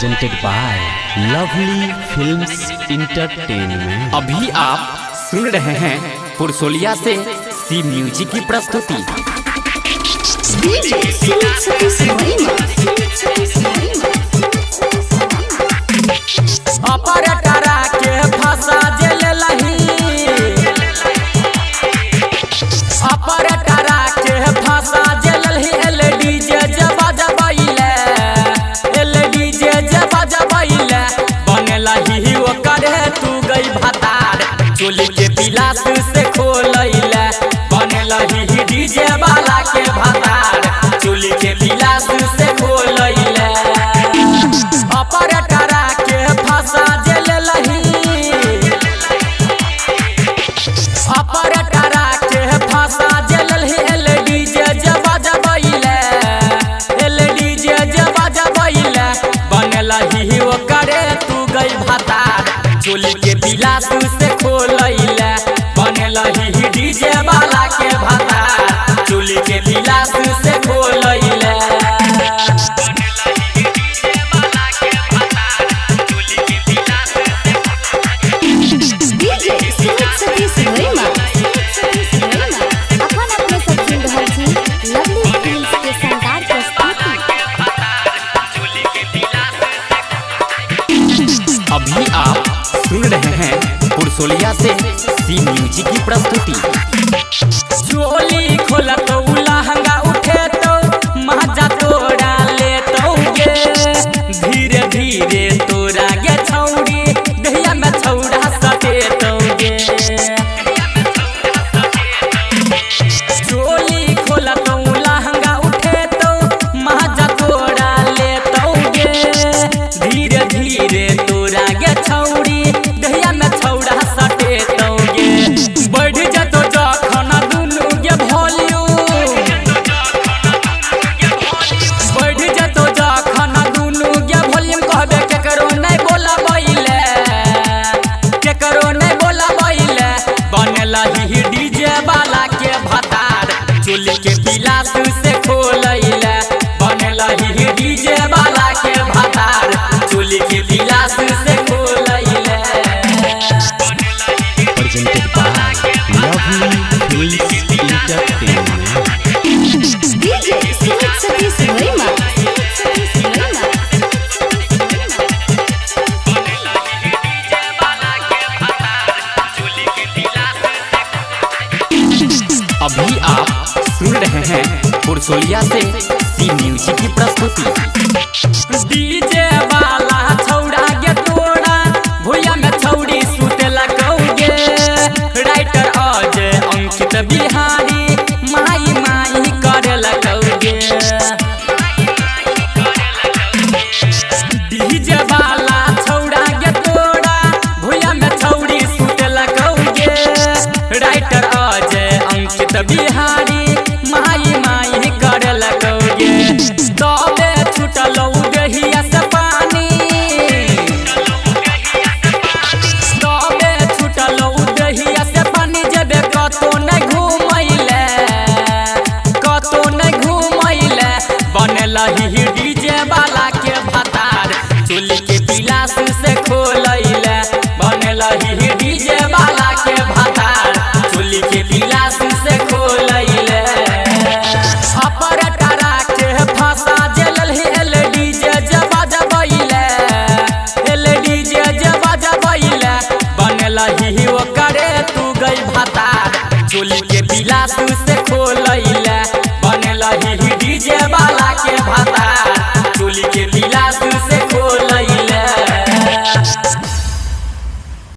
Presented by lovely films entertainment. अभी आप सुन रहे हैं पुरसोलिया से सी म्यूजिक की प्रस्तुति। अपरटरा के फंसा जेल लही, अपरटरा के फंसा जेल लही। एलडीजे जब जबैले, एलडीजे जब जबैले बनेला ही ओकर तू गई भतार। चोली के पिलास से खोलैले बनेला ही डीजे वाला के भतार। चोली के पिलास से खोलैले अपरटरा के फंसा जेल लही, अपरटरा के फंसा जेल लही। एलडीजे जब जबैले, एलडीजे जब जबैले बनेला ही ओकर तू गई भतार। चोली के पिलास से खोलैले बनेला ही डीजे वाला के भतार। चोली के पिलास से खोलैले अभी आप सुन रहे हैं पुरसोलिया से सी म्यूजिक की प्रस्तुति। चोली खोला तो लहंगा उठे तो मजा तोड़ा ले तो गे, धीरे धीरे तोरा गे छौड़ी दहिया में छौड़ा सटे तो गे। चोली खोला तो लहंगा उठे तो मजा तोड़ा ले तो गे, धीरे धीरे तोरा गे छौड़ी दहिया में छौड़ा सटे तो गे। बढ़ जतो जखन दुनु गे वॉल्यूम, बढ़ जतो जखन दुनु गे वॉल्यूम। कहबे केकरो नहीं बोला बैले, केकरो नहीं बोला बैले बनेला ही डीजे वाला के भतार। चोली के पिलास से खोलैले बनेला ही डीजे वाला के भतार। चोली के पिलास से खोलैले presented by lovely films entertainment. अभी आप सुन रहे हैं पुरसोलिया से सी म्यूजिक की प्रस्तुति। डीजे वाला छौड़ा गे तोड़ा भुइया में छौड़ी सुतेला कौगे। राइटर अजय अंकित बिहारी माई माई करेला कौगे। डीजे वाला छौड़ा गे तोड़ा भुइया में छौड़ी सुतेला कौगे। राइटर अजय अंकित बिहारी माई माई करेला कौगे। तबे छुटलौ गहिया से पानी, तबे छुटलौ गहिया से पानी। जेबे कतो नहीं घूमैले, कतो नहीं घूमैले बनेला ही डीजे वाला के भतार। चोली के पिलास से खोलैले बनेला ही डीजे वाला के भतार। चोली के पिलास से खोलैले अपरटरा के फंसा जेल लही। एलडीजे जब जबैले, एलडीजे जब जबैले बनेला ही ओकर तू गई भतार। चोली के पिलास से खोलैले बनेला ही डीजे